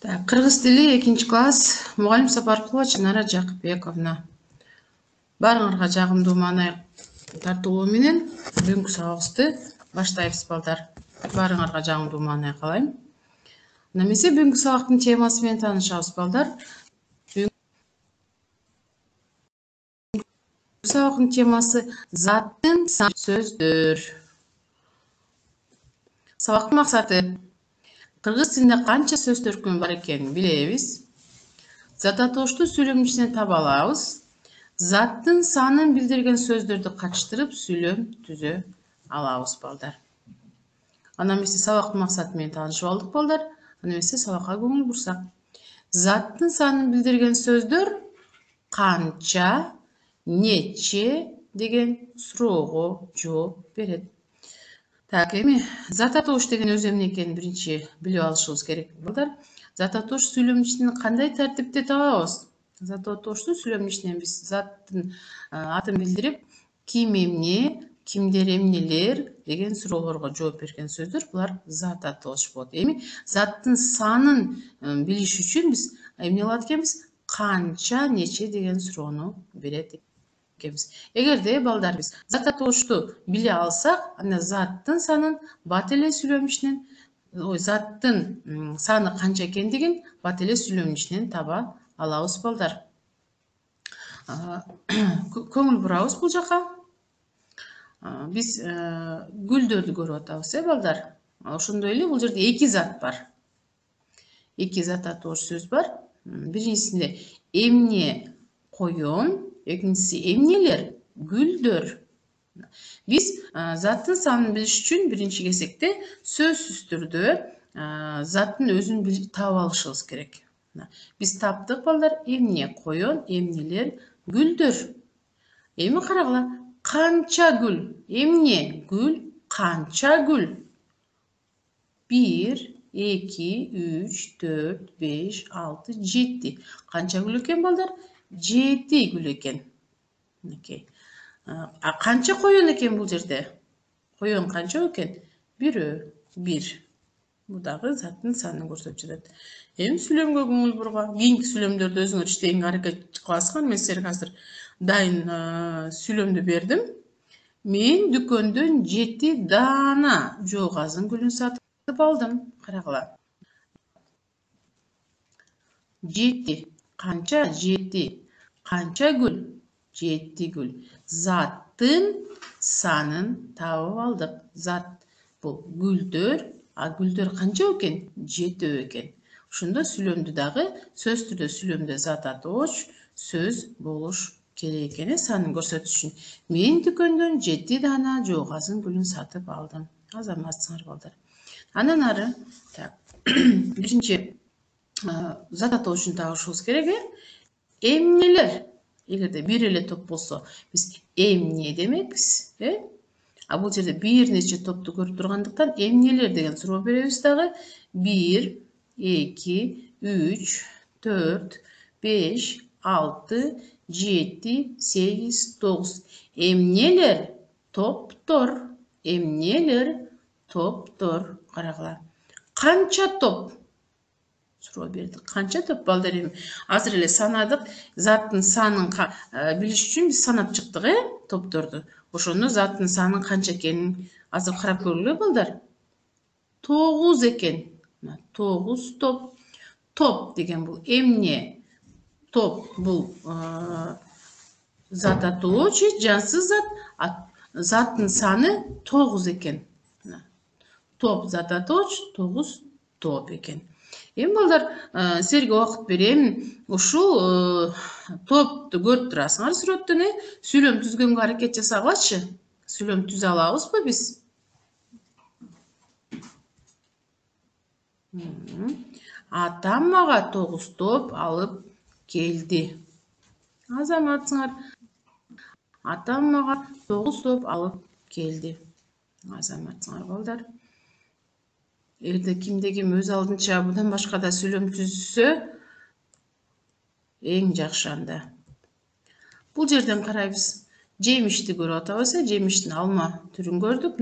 Кыргыз тили 2-класс мугалим Сапаркулова Чынара Жакыпбековна. Баарыңарга жагымдуу маанай тартуулоо менен бүгүнкү сабагыбызды баштайбыз балдар. Баарыңарга жагымдуу маанай каалайм. Эмесе бүгүнкү сабактын темасы менен таанышабыз балдар. Бүгүнкү сабактын темасы заттын саны сөздөр. Сабактын максаты кыргыз тилинде канча сөз төркүмү бар экенин билебиз. Зат атоошту сүйлөм ичинен таба алабыз. Заттын санын билдирген сөздөрдү катыштырып сүйлөм түзө алабыз балдар. Ана эмесе сабактын максаты менен таанышып алдык балдар. Ана эмесе сабакка көңүл бурсак. Заттын санын билдирген сөздөр канча, нече деген суроого жооп берет. Эми зат атоош деген өзү эмне экенин биринчи билип алышыбыз керек балдар. Зат атоош сүйлөм ичинен кандай тартипте табабыз? Зат атоошту сүйлөм ичинен биз заттын атын билдирип, ким эмне, кимдер эмнелер деген суроолорго жооп берген сөздөр булар зат атоош болот. Эми заттын санын билиш үчүн биз эмне кылат экенбиз? Канча, нече деген суроону берет экенбиз. Эгерде балдар биз зат атоошту биле алсак, анда заттын санын бат эле сүйлөм ичинен, заттын саны канча экендигин бат эле сүйлөм ичинен таба алабыз балдар. Көңүл бурабыз бул жака. Биз гүлдөрдү көрүп атабыз, балдар. Ошондой эле бул жерде эки зат бар. Эки зат атоош сөз бар. Биринчисинде эмне коён, экинчиси эмнелер гүлдөр. Биз заттын санын билиш үчүн биринчи кезекте сөзсүз түрдө заттын өзүн таап алышыбыз керек. Биз таптык балдар, эмне коён, эмнелер гүлдөр. Эми карагыла, канча гүл, эмне гүл, канча гүл? 1, 2, 3, 4, 5, 6, 7. Канча гүл экен балдар? 7 гүл экен. Канча коён экен бул жерде? Коён канча экен? 1. Бул дагы заттын санын көрсөтүп жатат. Эми сүйлөмгө көңүл бурга. Кийинки сүйлөмдөрдө өзүңөр иштегенге аракет кыласыздар. Мен силерге азыр дайын сүйлөмдү бердим. Мен дүкөндөн 7 даана жол казын гүлүн сатып алдым. Карагыла. 7. Канча? 7. Канча гүл? 7 гүл. Заттын санын табып алдык. Зат бул гүлдөр, гүлдөр канча экен? 7 экен. Ошондо сүйлөмдү дагы сөз түрдө сүйлөмдө зат атооч сөз болуш керек экен, санын көрсөтүш үчүн. Мен дүкөндөн 7 даана жол казын гүлүн сатып алдым. Азаматсыңар балдар. Андан ары, биринчи зат атоошун табышыбыз керек. Эмнелер. Эгерде бир эле топ болсо, биз эмне демекпиз, бул жерде бир нече топту көрүп тургандыктан эмнелер деген суроо беребиз дагы. 1, 2, 3, 4, 5, 6, 7, 8, 9. Эмнелер топтор. Эмнелер топтор. Карагыла. Канча топ? Суроо бердик. Канча топ балдар? Эми азыр эле санадык. Заттын санын билиш үчүн биз санап чыктык, топторду. Ошондо заттын санын канча экенин азыр карап көргүлө балдар. 9 экен. 9 топ. Топ деген бул эмне? Топ бул зат атооч, жансыз зат. Заттын саны 9 экен. Топ зат атооч, 9 топ экен. Эми балдар, силерге убакыт берем. Ушул топту көрүп турасыңар сүрөттөн, сүйлөм түзгөнгө аракет жасагылачы. Сүйлөм түзө алабызбы биз? Атам мага 9 топ алып келди. Азаматсыңар. Атам мага 9 топ алып келди. Азаматсыңар балдар. Эгерде кимде ким өз алдынча будан башка да сүйлөм түзсө, эң жакшы анда. Бул жерден карайбыз. Жемишти көрүп атабыз, жемиштин алма түрүн көрдүк.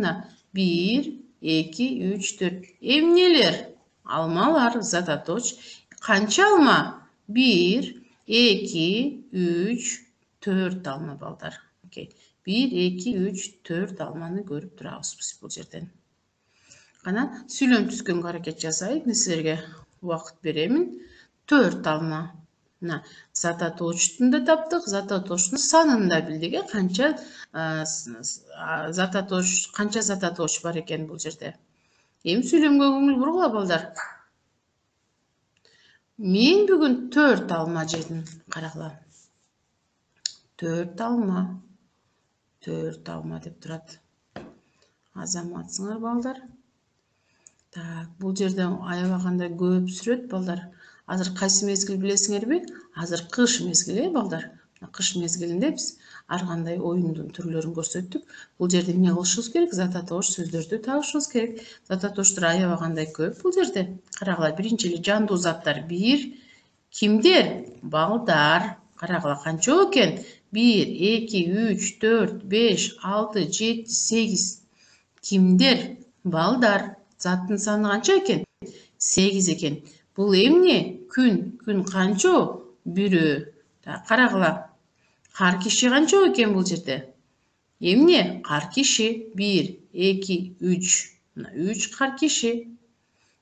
1, 2, 3, 4. Эмнелер? Алмалар зат атооч. Kança alma? 1, 2, 3, 4 alma balдар. Okey. 1, 2, 3, 4 almanı görüp turabız biz bu yerden. Kana süйлöm түзгөнгө аракет жасайык. Мен силерге убакыт беремин. 4 алма. Мына зататочтун да таптык, зататочтун санын да билдик. Канча зататоч бар экен бул жерде. Эми сүйлөмгө көңүл бургула балдар. Мен бүгүн 4 алма жедим. Карагыла. 4 алма. 4 алма деп турат. Азаматсыңар балдар. Так, бул жерде аябаганда көп сүрөт балдар. Азыр кайсы мезгил билесиңерби? Азыр кыш мезгили, балдар. Кыш мезгилинде биз ар кандай оюндун түрлөрүн көрсөттүк. Бул жерде эмне кылышыбыз керек? Зататош сөздөрдү табышыбыз керек. Зататоштор аябагандай көп бул жерде. Карагыла, биринчи эле жандуу заттар. 1 кимдер? Балдар. Карагыла канча экен? 1, 2, 3, 4, 5, 6, 7, 8. Кимдер? Балдар. Заттын саны канча экен? 8 экен. Бул эмне? Күн. Күн канча? 1. Карагыла. Кар киши канча экен бул жерде? Эмне? Кар киши. 1, 2, 3. 3 кар киши.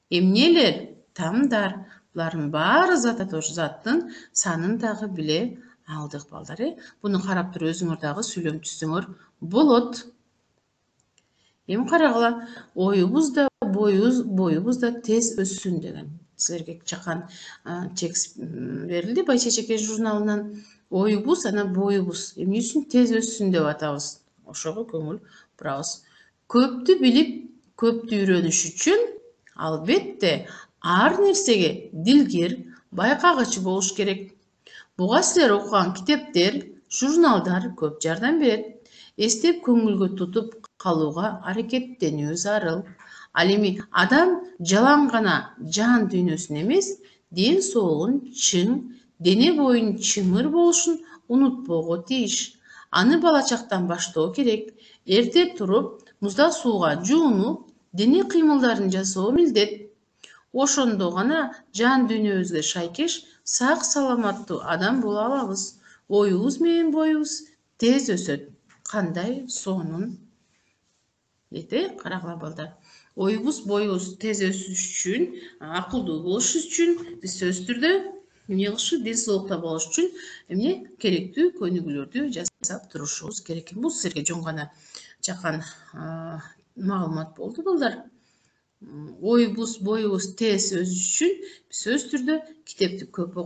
Эмнелер? Тамдар. Булардын баары зататош заттын санын дагы биле алдык балдар. Буну карап туруп өзүңөр дагы сүйлөм түзсөңөр болот. Эми карагыла, оюбуз да боюбуз да тез өссүн деген. Силерге чакан текст берилди Байчечеке журналынан. Оюбуз, ана боюбуз эмне үчүн тез өссүн деп атабыз. Ошого көңүл бурабыз. Көптү билип, көптү үйрөнүш үчүн албетте ар нерсеге дилгер, байкагыч болуш керек. Буга силер окуган китептер, журналдар көп жардам берет. Эстеп көңүлгө тутуп калууга аракеттенүү зарыл. Ал эми адам жалаң гана жан дүйнөсүн эмес, ден соолугун чың, дене боюнун чымыр болушун унутпоого тийиш. Аны бала чактан баштоо керек. Эрте туруп, музда сууга жуунуп, дене кыймылдарын жасоо милдет. Ошондо гана жан дүйнөбүзгө шайкеш сак саламаттуу адам боло алабыз. Оюбуз менен боюбуз тез өсөт. Кандай сонун? Карагыла балдар. Оюбуз, боюбуз тез өсүш үчүн, акылдуу болуш үчүн биз сөзсүз түрдө эмне кылышы, ден соолукта болуш үчүн эмне керектүү көнүгүүлөрдү жасап турушубуз керек. Бул силерге жөн гана чакан маалымат болду балдар. Оюбуз, боюбуз тез өсүш үчүн биз сөзсүз түрдө китепти көп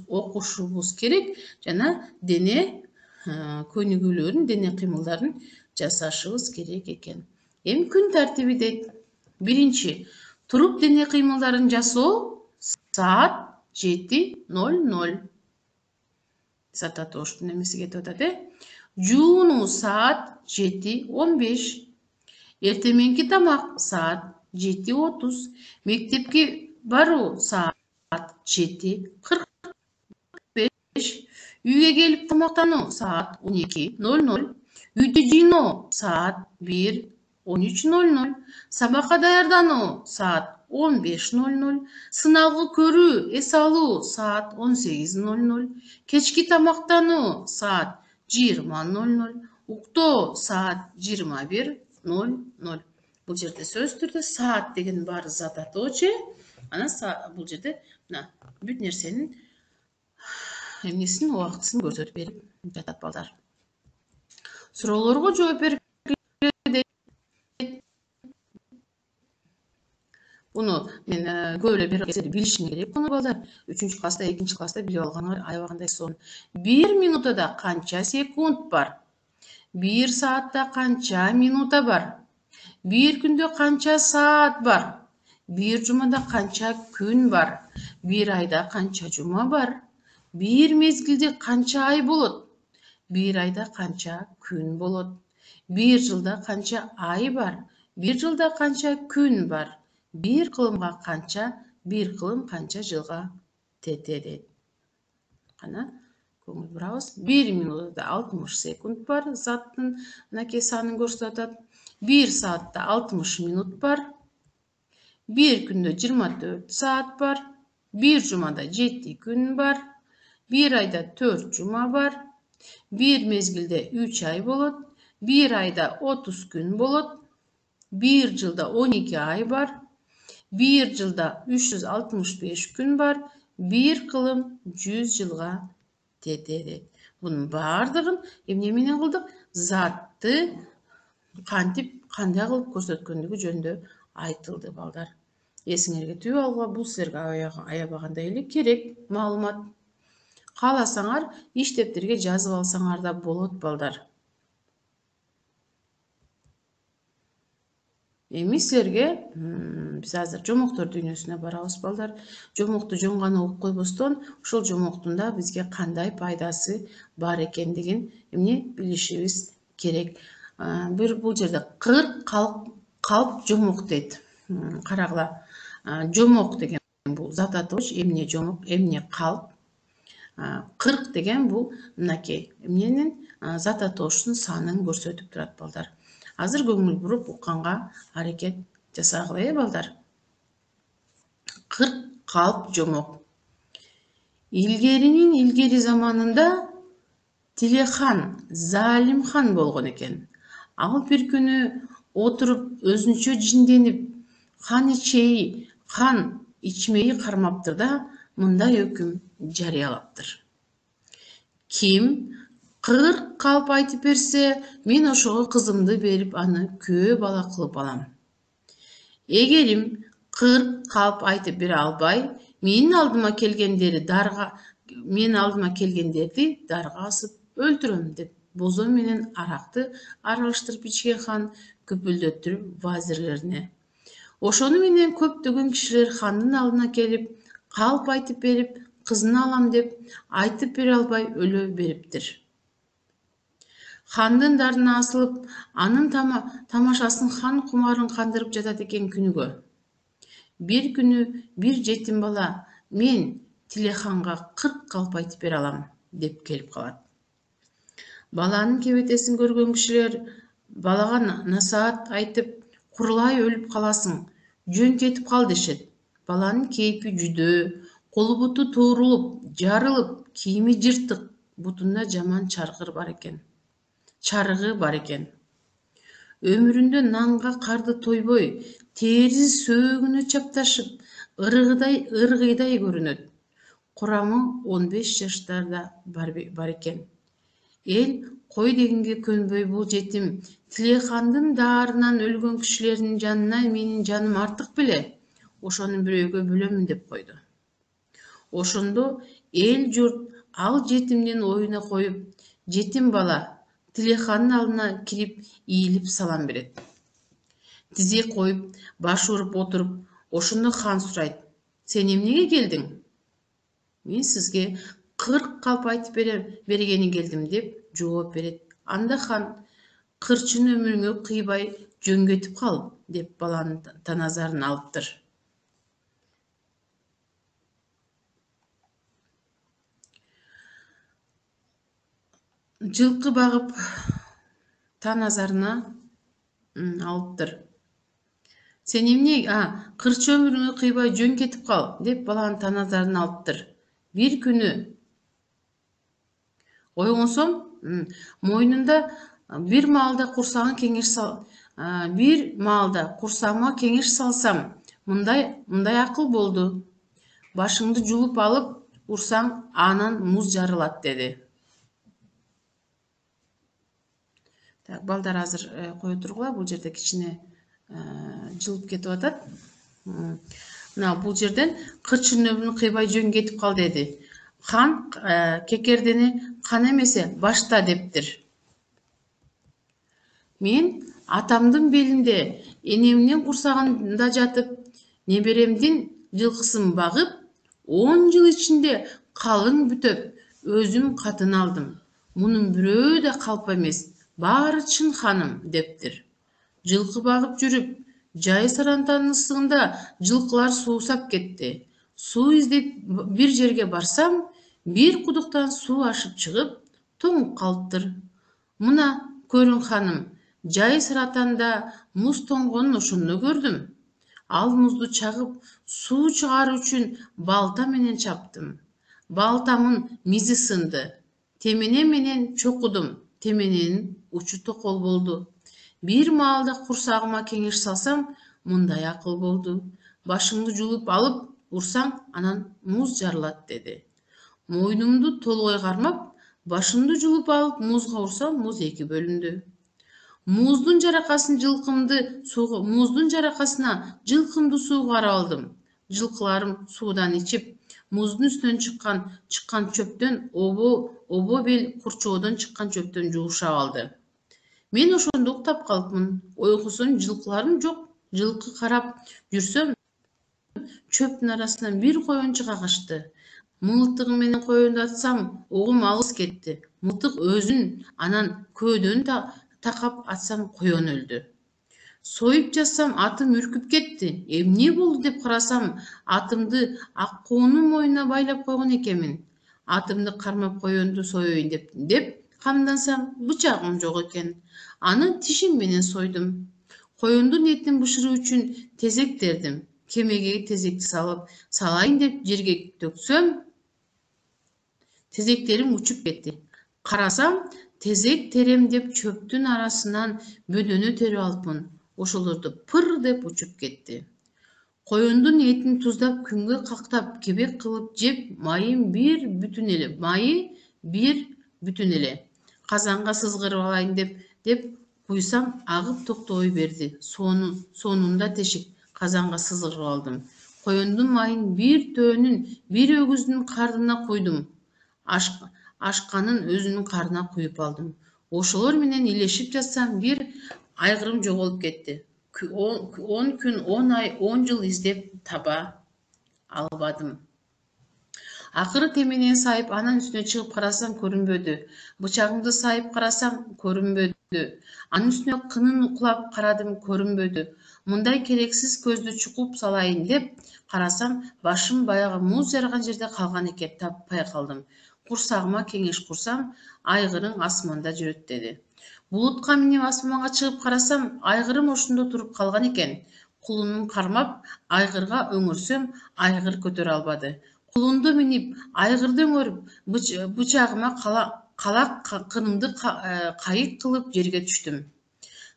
окушубуз керек жана дене көнүгүүлөрүн, дене кыймылдарын жасашыбыз керек экен. Эми күн тартиби дейт. Биринчи, туруп дене кыймылдарын жасоо саат 7:00. Зататоштун эмеси кетип атат, Жуунуу саат 7:15. Эртеменки тамак саат 7:30. Мектепке баруу саат 7:45. Үйгө келип тамактануу саат 12:00. Үйдү жыйноо саат 1:13:00. Сабакка даярдануу саат 15:00. Сыналгы көрүү, эс алуу саат 18:00. Кечки тамактануу саат 20:00. Уктоо саат 21:00. Бул жерде сөзсүз түрдө саат деген баары зататоче. Ана бул жерде мына бүт нерсенин эмнесин, убактысын көрсөтүп берип жатат балдар. Суроолорго жооп берип буну мен көп эле билишиң керек буну балдар. 3-класста, 2-класста билип алганыңар аябагандай сонун. 1 минутада канча секунд бар? 1 саатта канча минута бар? 1 күндө канча саат бар? 1 жумада канча күн бар? 1 айда канча жума бар? 1 мезгилде канча ай болот? 1 айда канча күн болот? 1 жылда канча ай бар? 1 жылда канча күн бар? 1 кылымга канча, 1 кылым канча жылга тетет? Кана көңүл бурабыз. 1 минутада 60 секунд бар, заттын мынакей санын көрсөтөт. 1 саатта 60 минут бар. Bir günde 24 saat var. Bir cumada 7 gün var. Bir ayda 4 cuma var. Bir mezgilde 3 ay bolot. Bir ayda 30 gün bolot. Bir yılda 12 ay var. Bir yılda 365 gün var. Bir kılım 100 yılga tetedi. Bunun bardığın emне менен кылдык? Zatты кантип кандай кылып көрсөткөндүгү жөнүндө айтылды балдар. Эсиңерге түбүп алууга бул силерге аябагандай эле керек маалымат. Кааласаңар иш дептерге жазып алсаңар да болот балдар. Эми силерге биз азыр жомоктор дүйнөсүнө барабыз балдар. Жомокту жөн гана угуп койбостон, ушул жомоктун да бизге кандай пайдасы бар экендигин эмне билишибиз керек. Бул жерде 40 калп жомок дейт. Карагыла. Жомок деген бул зат атоочу, эмне жомок, эмне калп. 40 деген бул мынакей эмненин зат атоочунун санын көрсөтүп турат балдар. Азыр көңүл буруп укканга аракет жасагыла балдар. 40 калп жомок. Илгеринин илгери заманында Тилехан залим хан болгон экен. Ал бир күнү отуруп өзүнчө жинденип, хан ичеи, хан ичмеyi кармаптыр да мындай өкүм жарыялаптыр. Ким 40 калп айтып берсе, мен ошого кызымды берип, аны күйөө бала кылып алам. Эгерим 40 калп айтып бере албай, менин алдыма келгендерди дарга асып өлтүрөм деп бозо менен аракты аралаштырып ичкен хан көпүлдөттүрүп вазирлерине. Ошону менен көптөгөн кишилер хандын алдына келип, калп айтып берип, кызын алам деп айтып бере албай өлө бериптир. Хандын дарына асылып, анын тамашасын хан кумарын кандырып жатат экен күнүгө. Bir күнү bir жетим бала, мен Тилеханга 40 калп айтып бере алам деп келип калат. Баланын кебетесин көргөн кишилер балага насаат айтып, курулай өлүп каласың, жөн кетип кал дешет. Баланын кейпи жүдөө, колу буту туурулуп, жарылып, кийими жыртык, бутунда жаман чарыгы бар экен. Өмүрүндө нанга карды тойбой, териси сөөгүнө чапташып, ыргыйдай көрүнөт. Курамы 15 жаштарда бар экен. Эл кой дегенге көнбөй бул жетим Тилехандын даарынан өлгөн кишилердин жанына менин жаным артык беле? Ошону бирөөгө бөлөмүн деп койду. Ошондо эл журт ал жетимдин оюна коюп, жетим бала Тилехандын алдына кирип, ийилип салам берет. Тизе коюп, баш уруп отуруп, ошондо хан сурайт: "Сен эмнеге келдиң?" "Мен сизге 40 калп айтып бергени келдим" деп жооп берет. Анда хан: "Кырчын өмүрүңө кыйбай жөн кетип кал" деп баланын таназарын алыптыр. Жылкы багып таназарына алыптыр. Сен эмне, кырчы өмүрүңө кыйбай жөн кетип кал деп баланын таназарын алыптыр. Bir күнү ойгонсом, мойнунда bir маалда курсагыма кеңеш салсам, мындай акыл болду. Башыңды жулуп алып урсаң, анан муз жарылат деди. Балдар азыр кое тургула, бул жерде кичине жылып кетип атат. Мына бул жерден кырчын өмүрүң кыйбай жөн кетип кал деди. Хан кекердени кан эмесе башта дептир. Мен атамдын белинде, энемдин курсагында жатып, неберемдин жылкысын багып, 10 жыл ичинде калың бүтөп, өзүм катын алдым. Мунун бирөө да калп эмес, баары чын ханым дептир. Жылкы багып жүрүп, жай сарантанын ысыгында жылкылар суусап кетти. Суу издеп бир жерге барсам, bir кудуктан суу ашып чыгып, тоңуп калыптыр. Мына көрүң ханым, жай саратанда муз тоңгонун ошондо көрдүм. Ал музду чагып, суу чыгаруу үчүн балта менен чаптым. Балтамын мизи сынды. Темене менен чокудум. Темененин учу токол болду. Бир маалда курсагыма кеңеш салсам, мындай акыл болду. Башыңды жулуп алып урсаң, анан муз жарылат деди. Мойнумду толгой кармап, башымды жулуп алып музга урсам, муз эки бөлүндү. Муздун жаракасына жылкымды сууга алдым. Жылкыларым суудан ичип, муздун үстүнөн чыккан чөптөн обо бел курчоодон чыккан чөптөн жуушап алды. Мен ошондо уктап калыпмын. Ойкусун жылкыларым жок. Жылкы карап жүрсөм, чөптүн арасынан бир коен чыга качты. Мылтыгым менен коенду атсам, огум алыс кетти. Мылтык өзүн анан көөдөн такап атсам, коен өлдү. Союп жатсам, атым үркүп кетти. Эмне болду деп карасам, атымды аккуунун мойнуна байлап койгон экенмин. Атымды кармап коенду союйн деп камдансам, бычагым жок экен. Аны тишим менен сойдум. Коюндун этин бышыруу үчүн тезек тердим. Кемеге тезекти салайын деп жерге төксөм, тезектерим учуп кетти. Карасам, тезек терем деп чөптүн арасынан бөдөнө терип алыпмын. Ошолорду пыр деп учуп кетти. Коюндун этин туздап күнгө кактап кебек кылып жеп, майы бир бүтүн эле. Казанга сызгырып алайын деп куйсам, агып токтобой берди. Сонунда тешик казанга сызгырып алдым. Коюндун майын бир төөнүн бир өгүздүн кардына куйдум. Ашканын өзүнүн карнына куюп алдым. Ошолор менен илешип жатсам, бир айгырым жоголуп кетти. 10 күн, 10 ай, 10 жыл издеп таба албадым. Акыры теменени сайып, анан үстүнө чыгып карасам, көрүнбөдү. Бычагымды сайып карасам, көрүнбөдү. Анын үстүнө кынын укулап карадым, көрүнбөдү. Мындай керексиз көздү чукуп салайын деп карасам, башым баягы муз жарган жерде калган экен, таппай калдым. Курсагыма кеңеш курсам, айгырың асманда жүрөт деди. Булутка минип асманга чыгып карасам, айгырым ошондо туруп калган экен. Кулунун кармап, айгырга өңөрсөм, айгыр көтөрө албады. Кулунду минип, айгырды өңөрүп, бычагыма калак кынымды кайык кылып жерге түштүм.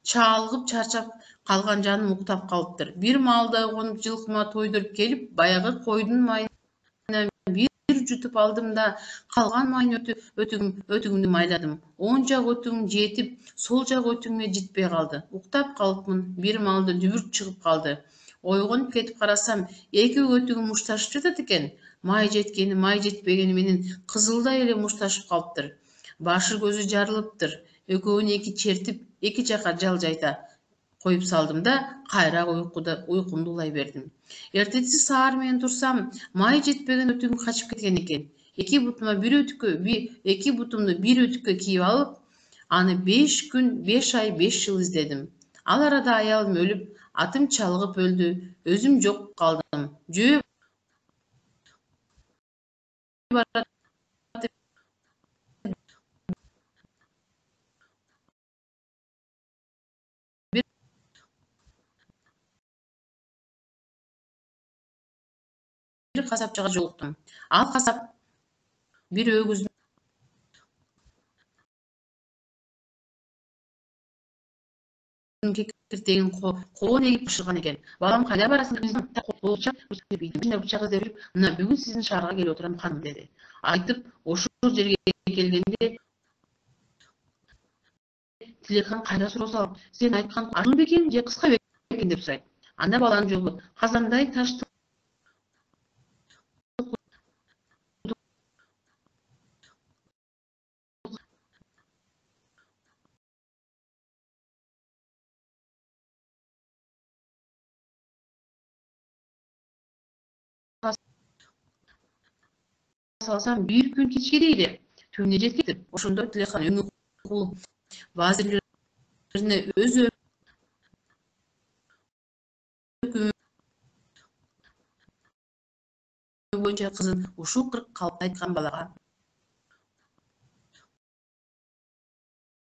Чаалгып чарчап калган жаным уктап калыптыр. Бир маалда уйгонуп, жылкыма тойдуруп келип, баягы койдун майынан бир жутуп алдым да, калган майын өтүгүмдү майладым. Оң жак өтүгүм жетип, сол жак өтүгүмө жетпей калды. Уктап калыпмын. Бир маалда дүбүрт чыгып калды. Ойгонуп кетип карасам, эки өтүгүм мушташып жатат экен. Май жеткени, май жетпегени менен кызылдай эле мушташып калыптыр. Башы көзү жарылыптыр. Экөөнү эки чертип, эки жака жалжайта коюп салдым да, кайра уйкумду улай бердим. Эртеси саар менен турсам, май жетпеген өтүгүм качып кеткен экен. Эки бутумду бир өтүккө кийип алып, аны 5 күн, 5 ай, 5 жыл издедим. Ал арада аялым өлүп, атым чалгып өлдү, өзүм жок калдым. Жөө баратып бир касапчыга жолуктум. Ал касап бир өгүздүн кекиртегин коон эгип бышырган экен. Балам, кайда барасың деп кызым, бычак издеп жүрүп, мына бүгүн сиздин шаарга келип отурам ханым деди. Айтып, ошол жерге келгенде Тилекхан кайра суроо салып, сен айткан ачыл бекен же кыска бекен деп сурайт. Анда баланын жолу казандай ташты салсам, бир күн кечке дейли. Түбүнө жеткип, ошондо Тилекхан өңү кулуп, вазирлерине өз өкүмү боюнча кызын ушул калыпта айткан балага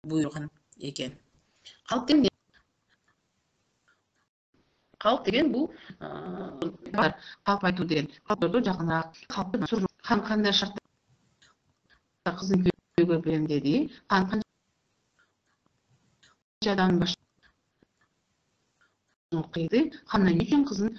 буйруган экен. Калп эмне? Halk деген bu halk aytуу деген halklardo jakыныраак halkты кандай шарттар кызын күйөөгө берем dedi, канчадан баш кыйды, хан эмне үчүн кызын